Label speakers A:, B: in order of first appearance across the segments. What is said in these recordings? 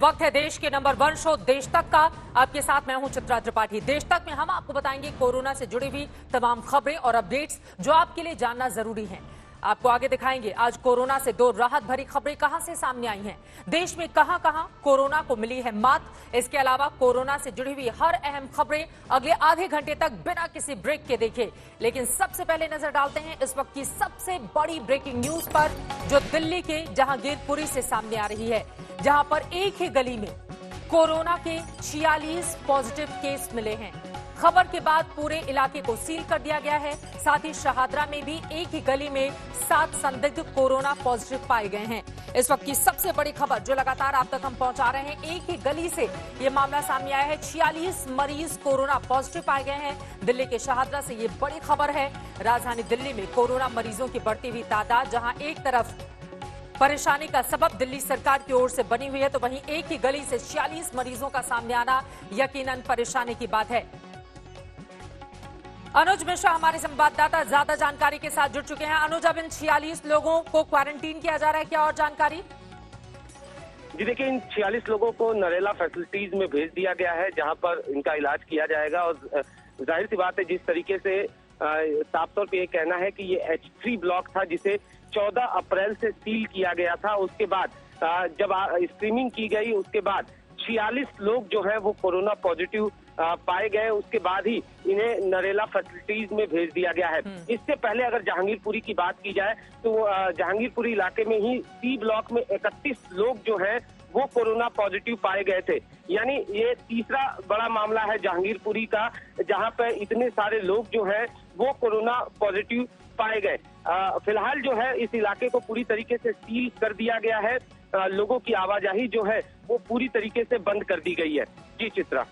A: वक्त है देश के नंबर 1 शो देश तक का। आपके साथ मैं हूं चित्रा त्रिपाठी। देश तक में हम आपको बताएंगे कोरोना से जुड़ी हुई तमाम खबरें और अपडेट्स जो आपके लिए जानना जरूरी हैं। आपको आगे दिखाएंगे आज कोरोना से दो राहत भरी खबरें कहां से सामने आई हैं, देश में कहां कहां कोरोना को मिली है मात। इसके अलावा कोरोना से जुड़ी हुई हर अहम खबरें अगले आधे घंटे तक बिना किसी ब्रेक के देखें। लेकिन सबसे पहले नजर डालते हैं इस वक्त की सबसे बड़ी ब्रेकिंग न्यूज पर, जो दिल्ली के जहांगीरपुरी से सामने आ रही है, जहां पर एक ही गली में कोरोना के 46 पॉजिटिव केस मिले हैं। खबर के बाद पूरे इलाके को सील कर दिया गया है। साथ ही शहादरा में भी एक ही गली में 7 संदिग्ध कोरोना पॉजिटिव पाए गए हैं। इस वक्त की सबसे बड़ी खबर जो लगातार आप तक हम पहुंचा रहे हैं, एक ही गली से ये मामला सामने आया है। 46 मरीज कोरोना पॉजिटिव पाए गए हैं। दिल्ली के शहादरा से ये बड़ी खबर है। राजधानी दिल्ली में कोरोना मरीजों की बढ़ती हुई तादाद, जहां एक तरफ परेशानी का सबब दिल्ली सरकार की ओर से बनी हुई है, तो वहीं एक ही गली से 46 मरीजों का सामने आना यकीनन परेशानी की बात है। अनुज मिश्रा हमारे संवाददाता ज्यादा जानकारी के साथ जुड़ चुके हैं। अनुज, अब इन 46 लोगों को क्वारंटीन किया जा रहा है, क्या और जानकारी?
B: जी देखिए, इन 46 लोगों को नरेला फैसिलिटीज में भेज दिया गया है, जहां पर इनका इलाज किया जाएगा। और जाहिर सी बात है, जिस तरीके से साफ तौर पे ये कहना है कि ये H3 ब्लॉक था, जिसे 14 अप्रैल से सील किया गया था। उसके बाद जब स्क्रीनिंग की गई, उसके बाद 46 लोग जो है वो कोरोना पॉजिटिव पाए गए। उसके बाद ही इन्हें नरेला फैसिलिटीज में भेज दिया गया है। इससे पहले अगर जहांगीरपुरी की बात की जाए तो जहांगीरपुरी इलाके में ही C ब्लॉक में 31 लोग जो हैं वो कोरोना पॉजिटिव पाए गए थे। यानी ये तीसरा बड़ा मामला है जहांगीरपुरी का, जहां पर इतने सारे लोग जो हैं वो कोरोना पॉजिटिव पाए गए। फिलहाल जो है इस इलाके को पूरी तरीके से सील कर दिया गया है। लोगों की आवाजाही जो है वो पूरी तरीके से बंद कर दी गई है। जी चित्रा।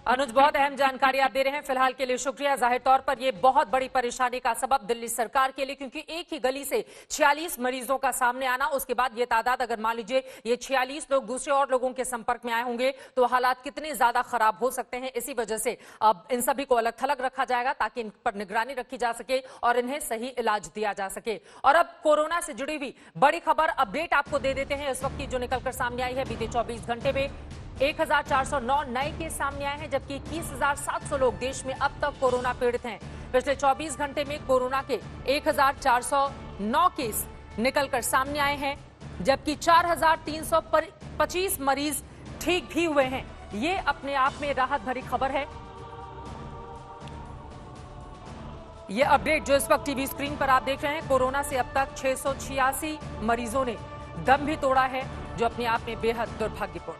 A: अनुज, बहुत अहम जानकारी आप दे रहे हैं, फिलहाल के लिए शुक्रिया। जाहिर तौर पर यह बहुत बड़ी परेशानी का सबब दिल्ली सरकार के लिए, क्योंकि एक ही गली से 46 मरीजों का सामने आना, उसके बाद ये तादाद अगर मान लीजिए ये 46 लोग दूसरे और लोगों के संपर्क में आए होंगे तो हालात कितने ज्यादा खराब हो सकते हैं। इसी वजह से अब इन सभी को अलग थलग रखा जाएगा ताकि इन पर निगरानी रखी जा सके और इन्हें सही इलाज दिया जा सके। और अब कोरोना से जुड़ी हुई बड़ी खबर अपडेट आपको दे देते हैं इस वक्त की, जो निकलकर सामने आई है। बीते 24 घंटे में 1409 नए केस सामने आए हैं, जबकि 21,700 लोग देश में अब तक कोरोना पीड़ित हैं। पिछले 24 घंटे में कोरोना के 1409 केस निकलकर सामने आए हैं, जबकि 4,325 मरीज ठीक भी हुए हैं। ये अपने आप में राहत भरी खबर है। ये अपडेट जो इस वक्त टीवी स्क्रीन पर आप देख रहे हैं, कोरोना से अब तक 686 मरीजों ने दम भी तोड़ा है, जो अपने आप में बेहद दुर्भाग्यपूर्ण।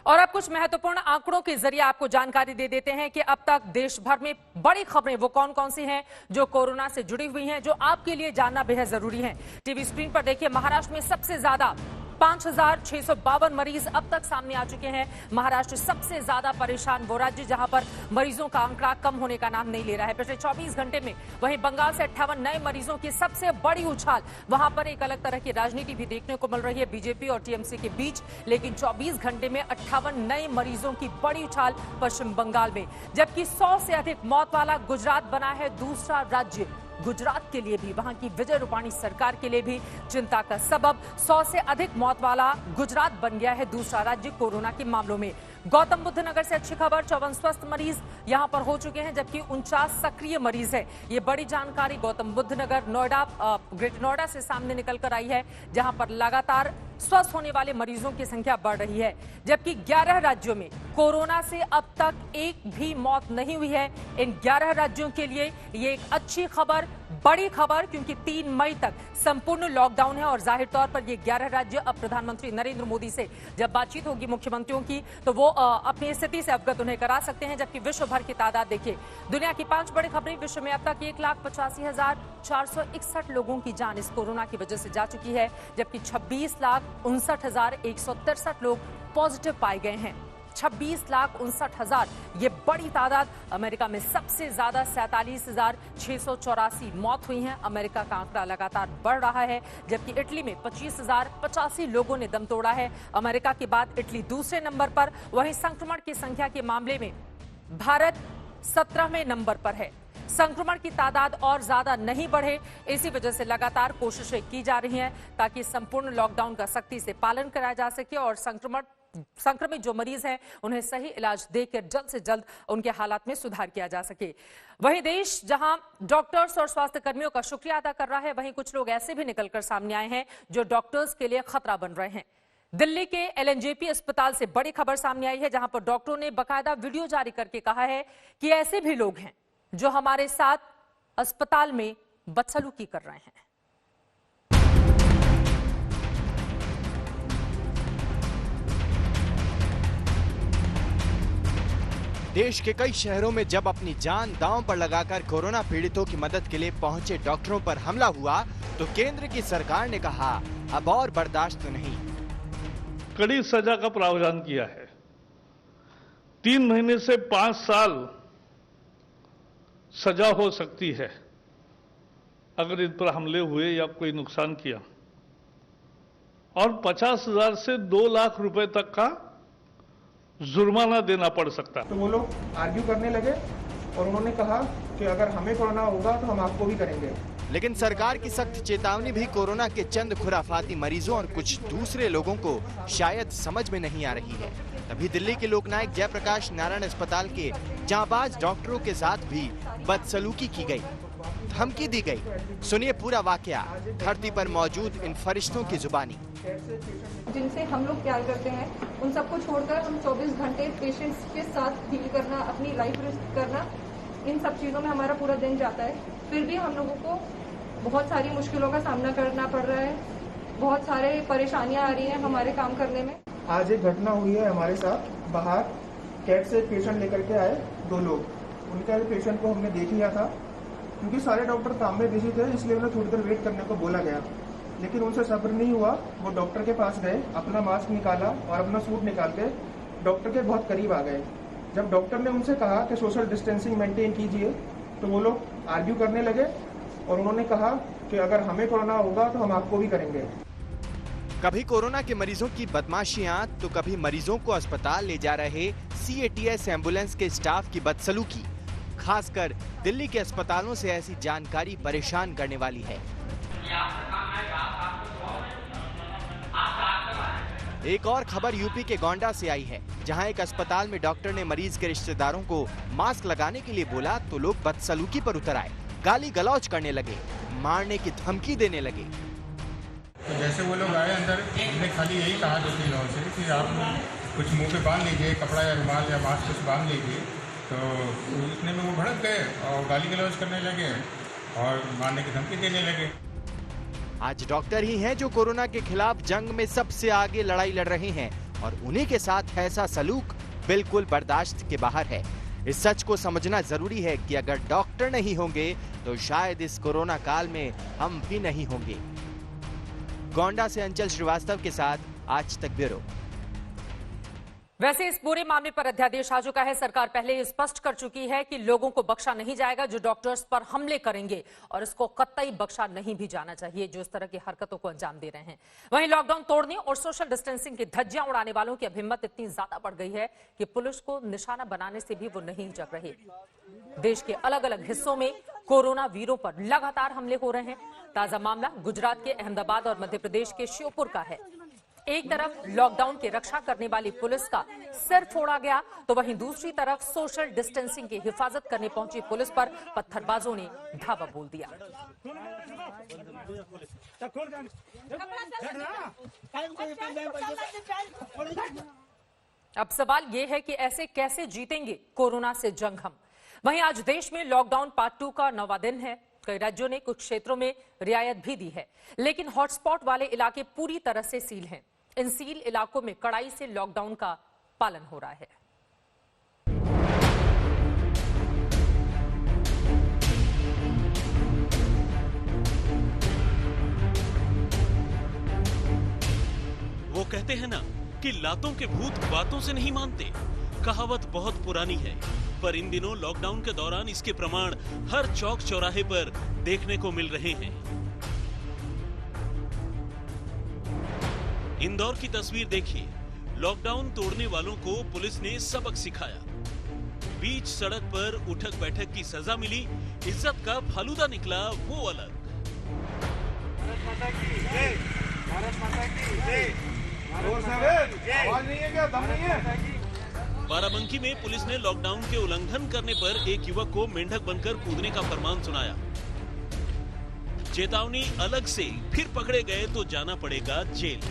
A: और अब कुछ महत्वपूर्ण आंकड़ों के जरिए आपको जानकारी दे देते हैं कि अब तक देश भर में बड़ी खबरें वो कौन कौन सी हैं जो कोरोना से जुड़ी हुई हैं, जो आपके लिए जानना बेहद जरूरी है। टीवी स्क्रीन पर देखिए, महाराष्ट्र में सबसे ज्यादा 5,652 मरीज अब तक सामने आ चुके हैं। महाराष्ट्र सबसे ज्यादा परेशान वो राज्य जहां पर मरीजों का आंकड़ा कम होने का नाम नहीं ले रहा है पिछले 24 घंटे में। वहीं बंगाल से 58 नए मरीजों की सबसे बड़ी उछाल, वहां पर एक अलग तरह की राजनीति भी देखने को मिल रही है बीजेपी और टीएमसी के बीच। लेकिन 24 घंटे में 58 नए मरीजों की बड़ी उछाल पश्चिम बंगाल में, जबकि 100 से अधिक मौत वाला गुजरात बना है दूसरा राज्य। गुजरात के लिए भी, वहां की विजय रूपाणी सरकार के लिए भी चिंता का सबब 100 से अधिक मौत वाला गुजरात बन गया है दूसरा राज्य कोरोना के मामलों में। गौतम बुद्ध नगर से अच्छी खबर, 54 स्वस्थ मरीज यहां पर हो चुके हैं, जबकि 49 सक्रिय मरीज है। ये बड़ी जानकारी गौतम बुद्ध नगर नोएडा, ग्रेटर नोएडा से सामने निकल कर आई है, जहां पर लगातार स्वस्थ होने वाले मरीजों की संख्या बढ़ रही है। जबकि 11 राज्यों में कोरोना से अब तक एक भी मौत नहीं हुई है। इन 11 राज्यों के लिए ये एक अच्छी खबर, बड़ी खबर, क्योंकि 3 मई तक संपूर्ण लॉकडाउन है। और जाहिर तौर पर ये 11 राज्य अब प्रधानमंत्री नरेंद्र मोदी से जब बातचीत होगी मुख्यमंत्रियों की, तो वो अपनी स्थिति से अवगत उन्हें करा सकते हैं। जबकि विश्व भर की तादाद देखिए, दुनिया की 5 बड़ी खबरें। विश्व में अब तक 1,85,461 लोगों की जान इस कोरोना की वजह से जा चुकी है, जबकि 26,59,163 लोग पॉजिटिव पाए गए हैं। 26,59,000, ये बड़ी तादाद। अमेरिका में सबसे ज्यादा 47,684 मौत हुई हैं। अमेरिका का आंकड़ा लगातार बढ़ रहा है, जबकि इटली में 25,085 लोगों ने दम तोड़ा है। अमेरिका के बाद इटली दूसरे नंबर पर। वहीं संक्रमण की संख्या के मामले में भारत 17वें नंबर पर है। संक्रमण की तादाद और ज्यादा नहीं बढ़े, इसी वजह से लगातार कोशिशें की जा रही हैं ताकि संपूर्ण लॉकडाउन का सख्ती से पालन कराया जा सके और संक्रमित जो मरीज हैं उन्हें सही इलाज देकर जल्द से जल्द उनके हालात में सुधार किया जा सके। वहीं देश जहां डॉक्टर्स और स्वास्थ्य कर्मियों का शुक्रिया अदा कर रहा है, वहीं कुछ लोग ऐसे भी निकलकर सामने आए हैं जो डॉक्टर्स के लिए खतरा बन रहे हैं। दिल्ली के एलएनजेपी अस्पताल से बड़ी खबर सामने आई है, जहां पर डॉक्टरों ने बाकायदा वीडियो जारी करके कहा है कि ऐसे भी लोग हैं जो हमारे साथ अस्पताल में बदसलूकी कर रहे हैं।
C: देश के कई शहरों में जब अपनी जान दांव पर लगाकर कोरोना पीड़ितों की मदद के लिए पहुंचे डॉक्टरों पर हमला हुआ तो केंद्र की सरकार ने कहा अब और बर्दाश्त नहीं।
D: कड़ी सजा का प्रावधान किया है। 3 महीने से 5 साल सजा हो सकती है अगर इन पर हमले हुए या कोई नुकसान किया, और 50,000 से 2 लाख रुपए तक का जुर्माना देना पड़ सकता है।
E: तो वो लोग आर्ग्यू करने लगे और उन्होंने कहा कि अगर हमें कोरोना होगा तो हम आपको भी करेंगे।
C: लेकिन सरकार की सख्त चेतावनी भी कोरोना के चंद खुराफाती मरीजों और कुछ दूसरे लोगों को शायद समझ में नहीं आ रही है। तभी दिल्ली के लोकनायक जयप्रकाश नारायण अस्पताल के जांबाज डॉक्टरों के साथ भी बदसलूकी की गई, धमकी दी गई। सुनिए पूरा वाकया धरती पर मौजूद इन फरिश्तों की जुबानी।
F: जिनसे हम लोग प्यार करते हैं उन सबको छोड़कर हम 24 घंटे पेशेंट्स के साथ डील करना, अपनी लाइफ रिस्क करना, इन सब चीज़ों में हमारा पूरा दिन जाता है। फिर भी हम लोगों को बहुत सारी मुश्किलों का सामना करना पड़ रहा है, बहुत सारे परेशानियां आ रही हैं हमारे काम करने में।
E: आज एक घटना हुई है हमारे साथ, बाहर कैट से पेशेंट लेकर के आए 2 लोग। उनका पेशेंट को हमने देख लिया था, क्योंकि सारे डॉक्टर काम में बिजी थे इसलिए उन्हें थोड़ी देर वेट करने को बोला गया, लेकिन उनसे सब्र नहीं हुआ। वो डॉक्टर के पास गए, अपना मास्क निकाला और अपना सूट निकाल के डॉक्टर के बहुत करीब आ गए। जब डॉक्टर ने उनसे कहा कि सोशल डिस्टेंसिंग मेंटेन कीजिए तो वो लोग आर्ग्यू करने लगे और उन्होंने कहा कि अगर हमें कोरोना होगा तो हम आपको भी करेंगे।
C: कभी कोरोना के मरीजों की बदमाशियां तो कभी मरीजों को अस्पताल ले जा रहे CATS एम्बुलेंस के स्टाफ की बदसलूकी। खासकर दिल्ली के अस्पतालों से ऐसी जानकारी परेशान करने वाली है। एक और खबर यूपी के गोंडा से आई है, जहां एक अस्पताल में डॉक्टर ने मरीज के रिश्तेदारों को मास्क लगाने के लिए बोला तो लोग बदसलूकी पर उतर आए, गाली गलौज करने लगे, मारने की धमकी देने लगे।
G: तो जैसे वो लोग आए अंदर, उन्होंने खाली यही कहा 2-3 लोगों से कि आप कुछ मुंह पे बांध लीजिए, कपड़ा या रुमाल या मास्क कुछ बांध लीजिए। तो इतने में वो भड़क गए और गाली गलौज करने लगे और मारने की धमकी देने लगे।
C: आज डॉक्टर ही हैं जो कोरोना के खिलाफ जंग में सबसे आगे लड़ाई लड़ रहे हैं और उन्हीं के साथ ऐसा सलूक बिल्कुल बर्दाश्त के बाहर है। इस सच को समझना जरूरी है कि अगर डॉक्टर नहीं होंगे तो शायद इस कोरोना काल में हम भी नहीं होंगे। गोंडा से अंचल श्रीवास्तव के साथ आज तक ब्यूरो।
A: वैसे इस पूरे मामले पर अध्यादेश आ चुका है। सरकार पहले ही स्पष्ट कर चुकी है कि लोगों को बख्शा नहीं जाएगा जो डॉक्टर्स पर हमले करेंगे, और इसको कतई बख्शा नहीं भी जाना चाहिए जो इस तरह की हरकतों को अंजाम दे रहे हैं। वहीं लॉकडाउन तोड़ने और सोशल डिस्टेंसिंग की धज्जियां उड़ाने वालों की अब हिम्मत इतनी ज्यादा बढ़ गई है कि पुलिस को निशाना बनाने से भी वो नहीं हिचक रहे। देश के अलग अलग हिस्सों में कोरोना वीरों पर लगातार हमले हो रहे हैं। ताजा मामला गुजरात के अहमदाबाद और मध्य प्रदेश के श्योपुर का है। एक तरफ लॉकडाउन की रक्षा करने वाली पुलिस का सिर फोड़ा गया तो वहीं दूसरी तरफ सोशल डिस्टेंसिंग की हिफाजत करने पहुंची पुलिस पर पत्थरबाजों ने धावा बोल दिया। अब सवाल यह है कि ऐसे कैसे जीतेंगे कोरोना से जंग हम। वहीं आज देश में लॉकडाउन पार्ट 2 का 9वां दिन है। कई राज्यों ने कुछ क्षेत्रों में रियायत भी दी है, लेकिन हॉटस्पॉट वाले इलाके पूरी तरह से सील हैं। इन सील इलाकों में कड़ाई से लॉकडाउन का पालन हो रहा है।
H: वो कहते हैं ना कि लातों के भूत बातों से नहीं मानते। कहावत बहुत पुरानी है, पर इन दिनों लॉकडाउन के दौरान इसके प्रमाण हर चौक चौराहे पर देखने को मिल रहे हैं। इंदौर की तस्वीर देखिए। लॉकडाउन तोड़ने वालों को पुलिस ने सबक सिखाया। बीच सड़क पर उठक बैठक की सजा मिली, इज्जत का फालूदा निकला वो अलग। बाराबंकी में पुलिस ने लॉकडाउन के उल्लंघन करने पर एक युवक को मेंढक बनकर कूदने का फरमान सुनाया। चेतावनी अलग से, फिर पकड़े गए तो जाना पड़ेगा जेल।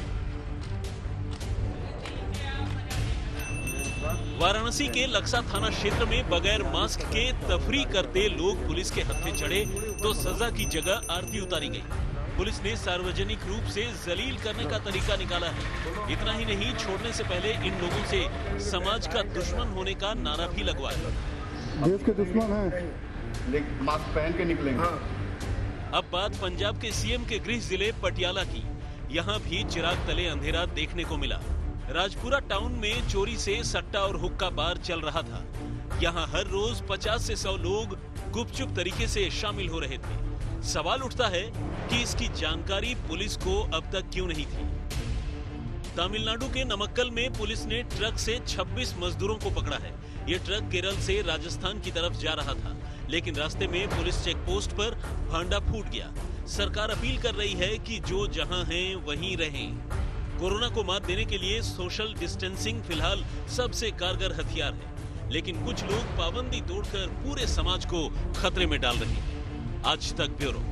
H: वाराणसी के लक्सा थाना क्षेत्र में बगैर मास्क के तफरी करते लोग पुलिस के हत्थे चढ़े तो सजा की जगह आरती उतारी गई। पुलिस ने सार्वजनिक रूप से जलील करने का तरीका निकाला है। इतना ही नहीं, छोड़ने से पहले इन लोगों से समाज का दुश्मन होने का नारा भी लगवाया।
I: देश के दुश्मन हैं, लेकिन मास्क पहन के निकलेंगे।
H: अब बात पंजाब के सीएम के गृह जिले पटियाला की। यहाँ भी चिराग तले अंधेरा देखने को मिला। राजपुरा टाउन में चोरी से सट्टा और हुक्का बार चल रहा था। यहाँ हर रोज 50 से 100 लोग गुपचुप तरीके से शामिल हो रहे थे। सवाल उठता है कि इसकी जानकारी पुलिस को अब तक क्यों नहीं थी। तमिलनाडु के नमक्कल में पुलिस ने ट्रक से 26 मजदूरों को पकड़ा है। ये ट्रक केरल से राजस्थान की तरफ जा रहा था, लेकिन रास्ते में पुलिस चेक पोस्ट पर भांडा फूट गया। सरकार अपील कर रही है कि जो जहां हैं वहीं रहें। कोरोना को मात देने के लिए सोशल डिस्टेंसिंग फिलहाल सबसे कारगर हथियार है, लेकिन कुछ लोग पाबंदी तोड़कर पूरे समाज को खतरे में डाल रहे हैं। आज तक ब्यूरो।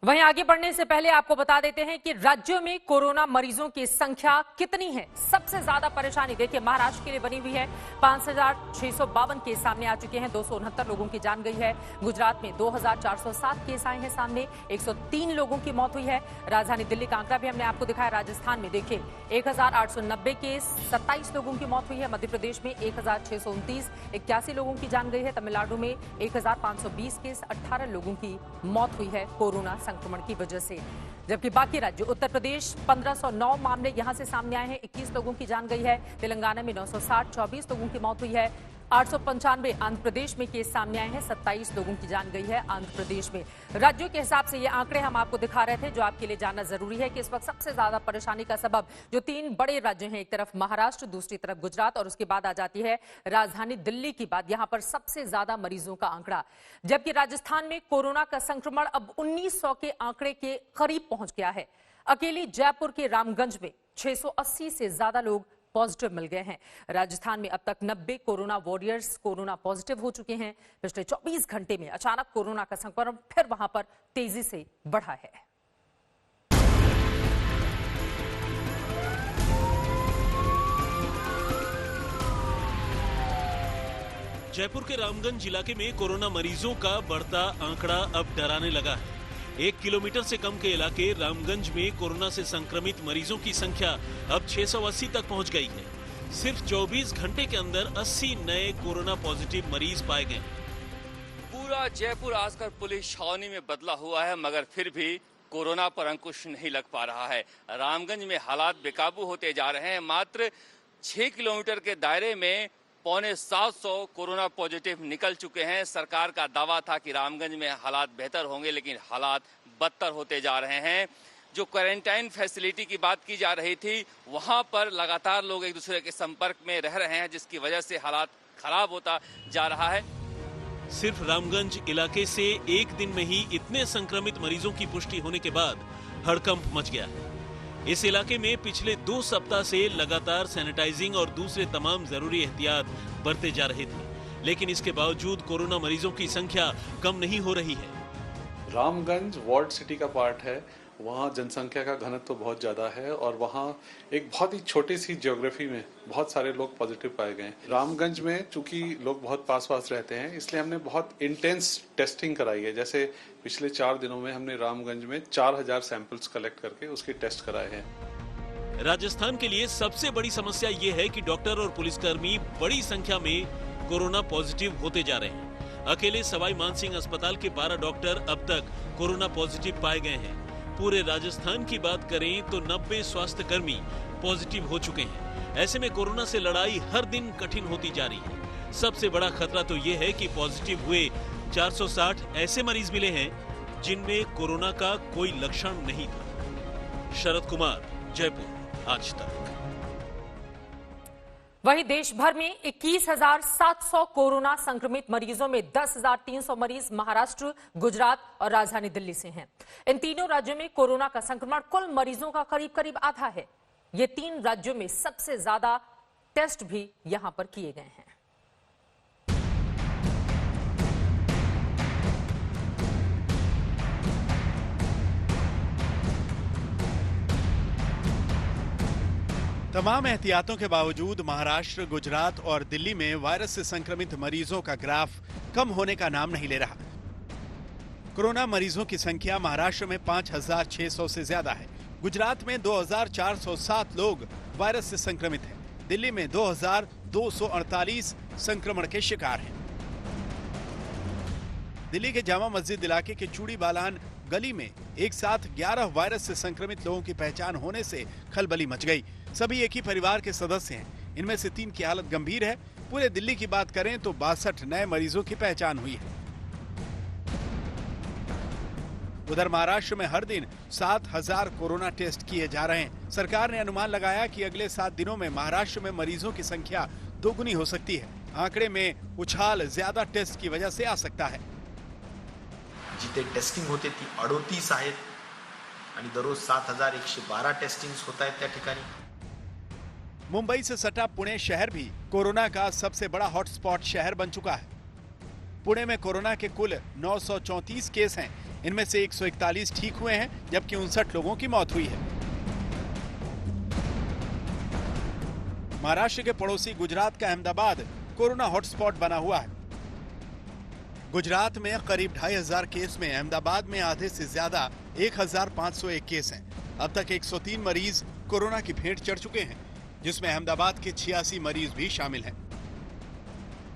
A: वहीं आगे बढ़ने से पहले आपको बता देते हैं कि राज्यों में कोरोना मरीजों की संख्या कितनी है। सबसे ज्यादा परेशानी देखिए महाराष्ट्र के लिए बनी हुई है। 5,652 केस सामने आ चुके हैं, 269 लोगों की जान गई है। गुजरात में 2,407 केस आए हैं सामने, 103 लोगों की मौत हुई है। राजधानी दिल्ली का आंकड़ा भी हमने आपको दिखाया। राजस्थान में देखिए 1,890 केस, 27 लोगों की मौत हुई है। मध्य प्रदेश में 1,629, 81 लोगों की जान गई है। तमिलनाडु में 1,520 केस, 18 लोगों की मौत हुई है कोरोना संक्रमण की वजह से। जबकि बाकी राज्य, उत्तर प्रदेश 1509 मामले यहां से सामने आए हैं, 21 लोगों की जान गई है। तेलंगाना में 960, 24 लोगों की मौत हुई है। 895 आंध्र प्रदेश में केस सामने आए हैं, 27 लोगों की जान गई है आंध्र प्रदेश में। राज्यों के हिसाब से ये आंकड़े हम आपको दिखा रहे थे, जो आपके लिए जानना जरूरी है कि इस वक्त सबसे ज्यादा परेशानी का सबब जो 3 बड़े राज्य हैं, एक तरफ महाराष्ट्र, दूसरी तरफ गुजरात और उसके बाद आ जाती है राजधानी दिल्ली की बात। यहां पर सबसे ज्यादा मरीजों का आंकड़ा, जबकि राजस्थान में कोरोना का संक्रमण अब 1900 के आंकड़े के करीब पहुंच गया है। अकेली जयपुर के रामगंज में 680 से ज्यादा लोग पॉजिटिव मिल गए हैं। राजस्थान में अब तक 90 कोरोना वॉरियर्स कोरोना पॉजिटिव हो चुके हैं। पिछले 24 घंटे में अचानक कोरोना का संक्रमण फिर वहां पर तेजी से बढ़ा है।
H: जयपुर के रामगंज इलाके में कोरोना मरीजों का बढ़ता आंकड़ा अब डराने लगा है। 1 किलोमीटर से कम के इलाके रामगंज में कोरोना से संक्रमित मरीजों की संख्या अब 680 तक पहुंच गई है। सिर्फ 24 घंटे के अंदर 80 नए कोरोना पॉजिटिव मरीज पाए गए।
J: पूरा जयपुर आजकल पुलिस छावनी में बदला हुआ है, मगर फिर भी कोरोना पर अंकुश नहीं लग पा रहा है। रामगंज में हालात बेकाबू होते जा रहे हैं। मात्र 6 किलोमीटर के दायरे में 750 कोरोना पॉजिटिव निकल चुके हैं। सरकार का दावा था कि रामगंज में हालात बेहतर होंगे, लेकिन हालात बदतर होते जा रहे हैं। जो क्वारंटाइन फैसिलिटी की बात की जा रही थी, वहां पर लगातार लोग एक दूसरे के संपर्क में रह रहे हैं, जिसकी वजह से हालात खराब होता जा रहा है।
H: सिर्फ रामगंज इलाके से एक दिन में ही इतने संक्रमित मरीजों की पुष्टि होने के बाद हड़कंप मच गया है। इस इलाके में पिछले 2 सप्ताह से लगातार सैनिटाइजिंग और दूसरे तमाम जरूरी एहतियात बरते जा रहे थे, लेकिन इसके बावजूद कोरोना मरीजों की संख्या कम नहीं हो रही है।
K: रामगंज वॉर्ड सिटी का पार्ट है, वहाँ जनसंख्या का घनत्व बहुत ज़्यादा है और वहाँ एक बहुत ही छोटी सी ज्योग्राफी में बहुत सारे लोग पॉजिटिव पाए गए। रामगंज में चूंकि लोग बहुत पास रहते हैं, इसलिए हमने बहुत इंटेंस टेस्टिंग कराई है। जैसे पिछले 4 दिनों में हमने रामगंज में 4000 सैंपल्स कलेक्ट करके उसके टेस्ट कराए हैं।
H: राजस्थान के लिए सबसे बड़ी समस्या ये है कि डॉक्टर और पुलिसकर्मी बड़ी संख्या में कोरोना पॉजिटिव होते जा रहे हैं। अकेले सवाई मानसिंह अस्पताल के 12 डॉक्टर अब तक कोरोना पॉजिटिव पाए गए हैं। पूरे राजस्थान की बात करें तो 90 स्वास्थ्य कर्मी पॉजिटिव हो चुके हैं। ऐसे में कोरोना से लड़ाई हर दिन कठिन होती जा रही है। सबसे बड़ा खतरा तो ये है कि पॉजिटिव हुए 460 ऐसे मरीज मिले हैं जिनमें कोरोना का कोई लक्षण नहीं था। शरद कुमार, जयपुर, आज तक।
A: वहीं देश भर में 21,700 कोरोना संक्रमित मरीजों में 10,300 मरीज महाराष्ट्र, गुजरात और राजधानी दिल्ली से हैं। इन तीनों राज्यों में कोरोना का संक्रमण कुल मरीजों का करीब करीब आधा है। ये 3 राज्यों में सबसे ज्यादा टेस्ट भी यहां पर किए गए हैं।
C: तमाम एहतियातों के बावजूद महाराष्ट्र, गुजरात और दिल्ली में वायरस से संक्रमित मरीजों का ग्राफ कम होने का नाम नहीं ले रहा। कोरोना मरीजों की संख्या महाराष्ट्र में 5,600 से ज्यादा है। गुजरात में 2,407 लोग वायरस से संक्रमित हैं। दिल्ली में 2,248 संक्रमण के शिकार हैं। दिल्ली के जामा मस्जिद इलाके के चूड़ी बालान गली में एक साथ 11 वायरस से संक्रमित लोगों की पहचान होने से खलबली मच गई। सभी एक ही परिवार के सदस्य हैं। इनमें से 3 की हालत गंभीर है। पूरे दिल्ली की बात करें तो 62 नए मरीजों की पहचान हुई है। उधर महाराष्ट्र में हर दिन 7,000 कोरोना टेस्ट किए जा रहे हैं। सरकार ने अनुमान लगाया कि अगले 7 दिनों में महाराष्ट्र में मरीजों की संख्या दोगुनी हो सकती है। आंकड़े में उछाल ज्यादा टेस्ट की वजह से आ सकता है।
L: जिथे टेस्टिंग होते ती 38 आहेत आणि दररोज 7,112 टेस्टिंग्स होत आहेत त्या ठिकाणी।
C: मुंबई से सटा पुणे शहर भी कोरोना का सबसे बड़ा हॉटस्पॉट शहर बन चुका है। पुणे में कोरोना के कुल 934 केस हैं। इनमें से 141 ठीक हुए हैं, जबकि 59 लोगों की मौत हुई है। महाराष्ट्र के पड़ोसी गुजरात का अहमदाबाद कोरोना हॉटस्पॉट बना हुआ है। गुजरात में करीब 2,500 केस में अहमदाबाद में आधे से ज्यादा 1,501 केस हैं। अब तक 103 मरीज कोरोना की भेंट चढ़ चुके हैं, जिसमें अहमदाबाद के 86 मरीज भी शामिल हैं।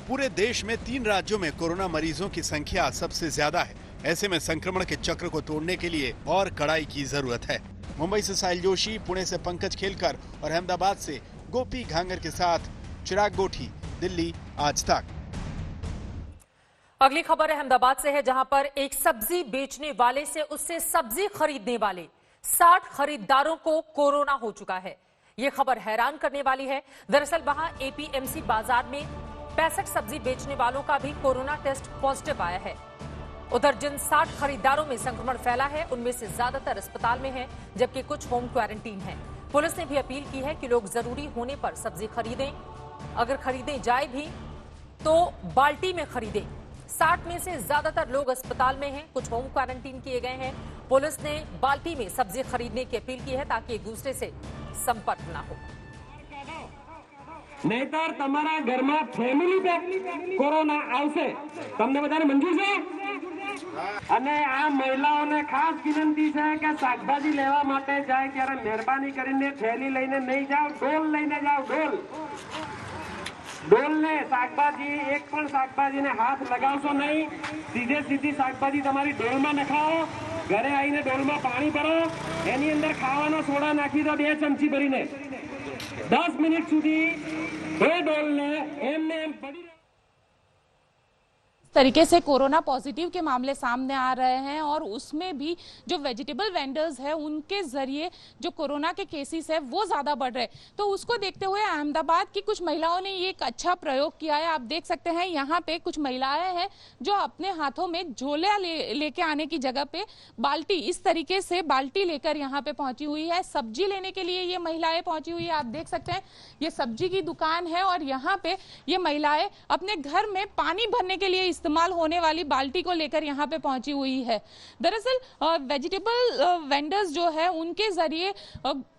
C: पूरे देश में 3 राज्यों में कोरोना मरीजों की संख्या सबसे ज्यादा है। ऐसे में संक्रमण के चक्र को तोड़ने के लिए और कड़ाई की जरूरत है। मुंबई से साहिल जोशी, पुणे से पंकज खेलकर और अहमदाबाद से गोपी घांगर के साथ चिराग गोठी, दिल्ली आज तक।
A: अगली खबर अहमदाबाद से है, जहां पर एक सब्जी बेचने वाले से उससे सब्जी खरीदने वाले 60 खरीदारों को कोरोना हो चुका है। यह खबर हैरान करने वाली है। दरअसल वहां एपीएमसी बाजार में 65 सब्जी बेचने वालों का भी कोरोना टेस्ट पॉजिटिव आया है। उधर जिन 60 खरीदारों में संक्रमण फैला है, उनमें से ज्यादातर अस्पताल में हैं, जबकि कुछ होम क्वारंटीन हैं। पुलिस ने भी अपील की है कि लोग जरूरी होने पर सब्जी खरीदें। अगर खरीदें जाए भी तो बाल्टी में खरीदें। 60 में से ज्यादातर लोग अस्पताल में हैं, कुछ होम क्वारंटीन किए गए हैं। पुलिस ने बाल्टी में सब्जी खरीदने की अपील की है ताकि एक दूसरे से संपर्क ना हो।
M: नहींतर तमारा घर में फैमिली पे कोरोना आवशे। तमने बधाने मंजूर छे? અને આ મહિલાઓને ખાસ વિનંતી છે કે શાકભાજી લેવા માટે જાય ત્યારે મહેરબાની કરીને થેલી લઈને નહીં જાઓ, ડોલ લઈને જાઓ। ડોલ ને શાકભાજી એક પણ શાકભાજીને હાથ લગાવશો નહીં। સીધી શાકભાજી તમારી ડોલમાં નખાવો। ઘરે આવીને ડોલમાં પાણી ભરો, એની અંદર ખાવાનો સોડા નાખી દો 2 ચમચી ભરીને। 10 મિનિટ સુધી એ ડોલને એમને એમ પડી
N: तरीके से कोरोना पॉजिटिव के मामले सामने आ रहे हैं और उसमें भी जो वेजिटेबल वेंडर्स हैं उनके जरिए जो कोरोना के केसेस है वो ज्यादा बढ़ रहे हैं। तो उसको देखते हुए अहमदाबाद की कुछ महिलाओं ने ये एक अच्छा प्रयोग किया है। आप देख सकते हैं यहाँ पे कुछ महिलाएं हैं जो अपने हाथों में झोला लेके आने की जगह पे बाल्टी, इस तरीके से बाल्टी लेकर यहाँ पे पहुंची हुई है। सब्जी लेने के लिए ये महिलाएं पहुंची हुई है। आप देख सकते हैं ये सब्जी की दुकान है और यहाँ पे ये महिलाएं अपने घर में पानी भरने के लिए इस्तेमाल होने वाली बाल्टी को लेकर यहाँ पे पहुंची हुई है। दरअसल वेजिटेबल वेंडर्स जो है उनके जरिए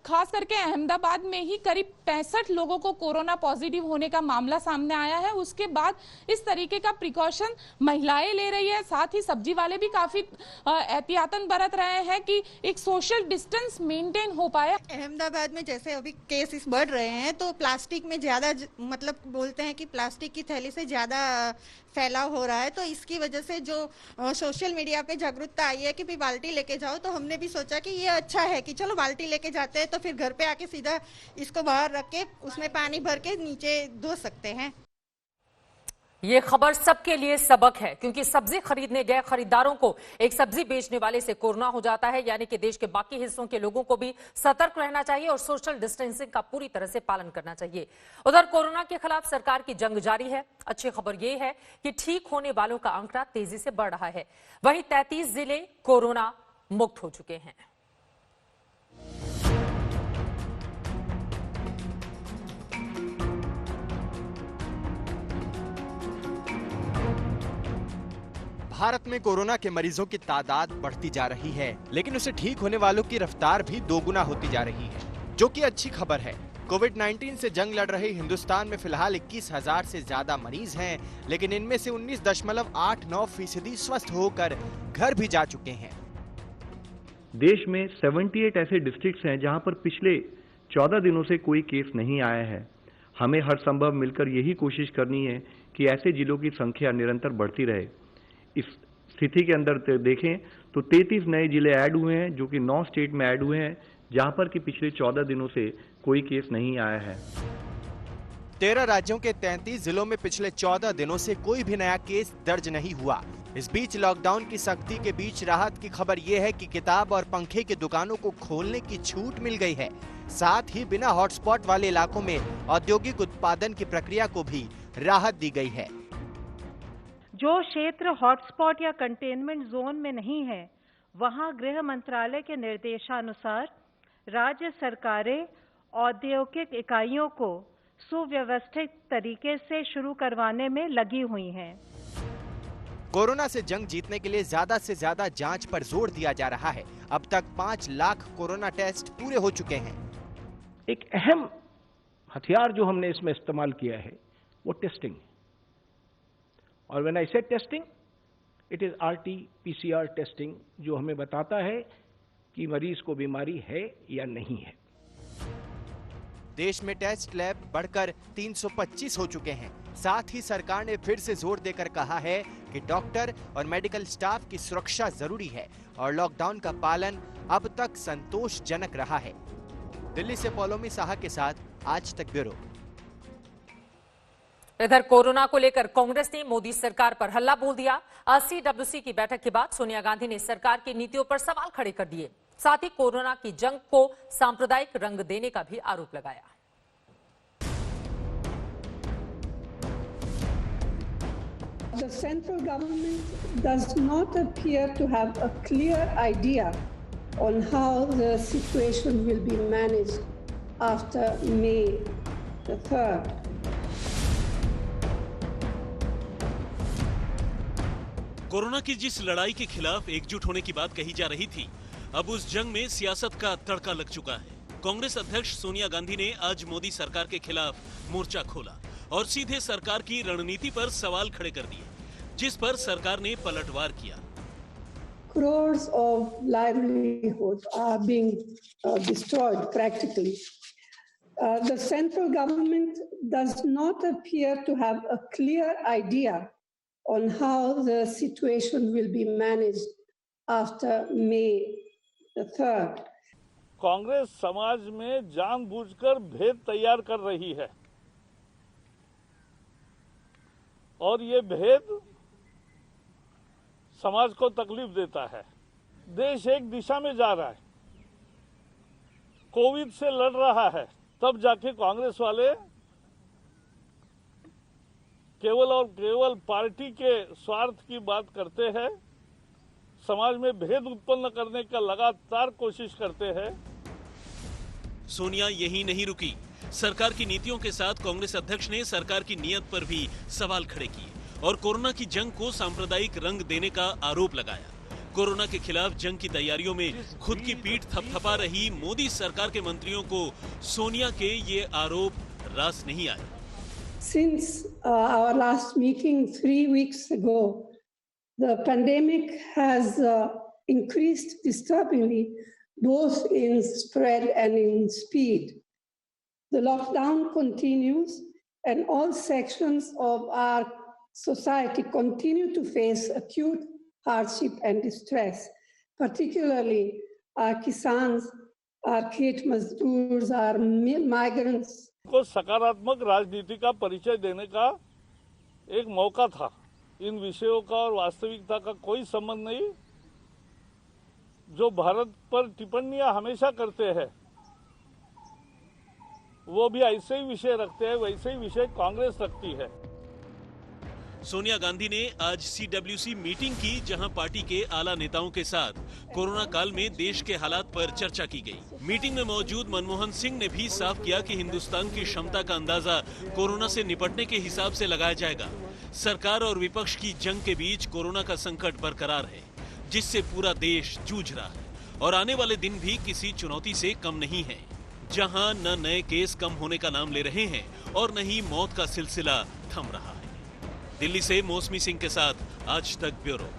N: खास करके अहमदाबाद में ही करीब 65 लोगों को कोरोना पॉजिटिव होने का मामला सामने आया है। उसके बाद इस तरीके का प्रिकॉशन महिलाएं ले रही है। साथ ही सब्जी वाले भी काफी एहतियातन बरत रहे हैं कि एक सोशल डिस्टेंस मेंटेन हो पाए।
O: अहमदाबाद में जैसे अभी केसेस बढ़ रहे हैं तो प्लास्टिक में ज्यादा मतलब बोलते हैं कि प्लास्टिक की थैली से ज्यादा फैलाव हो रहा है। तो इसकी वजह से जो सोशल मीडिया पे जागरूकता आई है कि भी बाल्टी लेके जाओ, तो हमने भी सोचा कि ये अच्छा है कि चलो बाल्टी लेके जाते हैं तो फिर घर पे आके सीधा इसको बाहर रख के उसमें पानी भर के नीचे धो सकते हैं।
A: ये खबर सबके लिए सबक है, क्योंकि सब्जी खरीदने गए खरीदारों को एक सब्जी बेचने वाले से कोरोना हो जाता है। यानी कि देश के बाकी हिस्सों के लोगों को भी सतर्क रहना चाहिए और सोशल डिस्टेंसिंग का पूरी तरह से पालन करना चाहिए। उधर कोरोना के खिलाफ सरकार की जंग जारी है। अच्छी खबर ये है कि ठीक होने वालों का आंकड़ा तेजी से बढ़ रहा है। वहीं 33 जिले कोरोना मुक्त हो चुके हैं।
C: भारत में कोरोना के मरीजों की तादाद बढ़ती जा रही है, लेकिन उसे ठीक होने वालों की रफ्तार भी दोगुना होती जा रही है, जो कि अच्छी खबर है। कोविड-19 से जंग लड़ रहे हिंदुस्तान में फिलहाल 21,000 से ज्यादा मरीज हैं, लेकिन इनमें से 19.89% स्वस्थ होकर घर भी जा चुके हैं।
P: देश में 78 ऐसे डिस्ट्रिक्ट्स हैं जहां पर पिछले 14 दिनों से कोई केस नहीं आया है। हमें हर संभव मिलकर यही कोशिश करनी है कि ऐसे जिलों की संख्या निरंतर बढ़ती रहे। इस स्थिति के अंदर देखें तो 33 नए जिले ऐड हुए हैं, जो कि 9 स्टेट में ऐड हुए हैं, जहां पर कि पिछले 14 दिनों से कोई केस नहीं आया है।
C: 13 राज्यों के 33 जिलों में पिछले 14 दिनों से कोई भी नया केस दर्ज नहीं हुआ। इस बीच लॉकडाउन की सख्ती के बीच राहत की खबर ये है कि किताब और पंखे की दुकानों को खोलने की छूट मिल गई है। साथ ही बिना हॉटस्पॉट वाले इलाकों में औद्योगिक उत्पादन की प्रक्रिया को भी राहत दी गई है।
Q: जो क्षेत्र हॉटस्पॉट या कंटेनमेंट जोन में नहीं है, वहां गृह मंत्रालय के निर्देशानुसार राज्य सरकारें औद्योगिक इकाइयों को सुव्यवस्थित तरीके से शुरू करवाने में लगी हुई हैं।
C: कोरोना से जंग जीतने के लिए ज्यादा से ज्यादा जांच पर जोर दिया जा रहा है। अब तक 5 लाख कोरोना टेस्ट पूरे हो चुके हैं।
R: एक अहम हथियार जो हमने इसमें इस्तेमाल किया है वो टेस्टिंग। और व्हेन आई से testing, it is RT-PCR testing, जो हमें बताता है कि मरीज को बीमारी है या नहीं है।
C: देश में टेस्ट लैब बढ़कर 325 हो चुके हैं। साथ ही सरकार ने फिर से जोर देकर कहा है कि डॉक्टर और मेडिकल स्टाफ की सुरक्षा जरूरी है और लॉकडाउन का पालन अब तक संतोषजनक रहा है। दिल्ली से पौलोमी साहा के साथ आज तक ब्यूरो।
A: इधर कोरोना को लेकर कांग्रेस ने मोदी सरकार पर हल्ला बोल दिया। CWC की बैठक के बाद सोनिया गांधी ने सरकार की नीतियों पर सवाल खड़े कर दिए। साथ ही कोरोना की जंग को सांप्रदायिक रंग देने का भी आरोप लगाया।
S: The central government does not appear to have a clear idea on how the situation will be managed after May the 3rd.
H: Corona की जिस लड़ाई के खिलाफ एकजुट होने की बात कही जा रही थी, अब उस जंग में सियासत का तड़का लग चुका है। कांग्रेस अध्यक्ष सोनिया गांधी ने आज मोदी सरकार के खिलाफ मोर्चा खोला और सीधे सरकार की रणनीति पर सवाल खड़े कर दिए, जिस पर सरकार ने पलटवार किया।
S: Crores of livelihoods are being destroyed practically. The central government does not appear to have a clear idea on how the situation will be managed after May the 3rd.
D: Congress समाज में जानबूझकर भेद तैयार कर रही है और ये भेद समाज को तकलीफ देता है। देश एक दिशा में जा रहा है, कोविड से लड़ रहा है, तब जाके कांग्रेस वाले केवल और केवल पार्टी के स्वार्थ की बात करते हैं, समाज में भेद उत्पन्न करने का लगातार कोशिश करते हैं।
H: सोनिया यही नहीं रुकी। सरकार की नीतियों के साथ कांग्रेस अध्यक्ष ने सरकार की नीयत पर भी सवाल खड़े किए और कोरोना की जंग को सांप्रदायिक रंग देने का आरोप लगाया। कोरोना के खिलाफ जंग की तैयारियों में खुद की पीठ थपथपा रही मोदी सरकार के मंत्रियों को सोनिया के ये आरोप रास नहीं आए।
S: Since our last meeting 3 weeks ago, the pandemic has increased disturbingly, both in spread and in speed. The lockdown continues, and all sections of our society continue to face acute hardship and distress, particularly our kisans, our khet mazdoors, our migrants.
D: को सकारात्मक राजनीति का परिचय देने का एक मौका था। इन विषयों का और वास्तविकता का कोई संबंध नहीं। जो भारत पर टिप्पणियां हमेशा करते हैं वो भी ऐसे ही विषय रखते हैं, वैसे ही विषय कांग्रेस रखती है।
H: सोनिया गांधी ने आज CWC मीटिंग की, जहां पार्टी के आला नेताओं के साथ कोरोना काल में देश के हालात पर चर्चा की गई। मीटिंग में मौजूद मनमोहन सिंह ने भी साफ किया कि हिंदुस्तान की क्षमता का अंदाजा कोरोना से निपटने के हिसाब से लगाया जाएगा। सरकार और विपक्ष की जंग के बीच कोरोना का संकट बरकरार है, जिससे पूरा देश जूझ रहा है और आने वाले दिन भी किसी चुनौती से कम नहीं है, जहां न नए केस कम होने का नाम ले रहे हैं और न ही मौत का सिलसिला थम रहा है। दिल्ली से मौसमी सिंह के साथ आज तक ब्यूरो।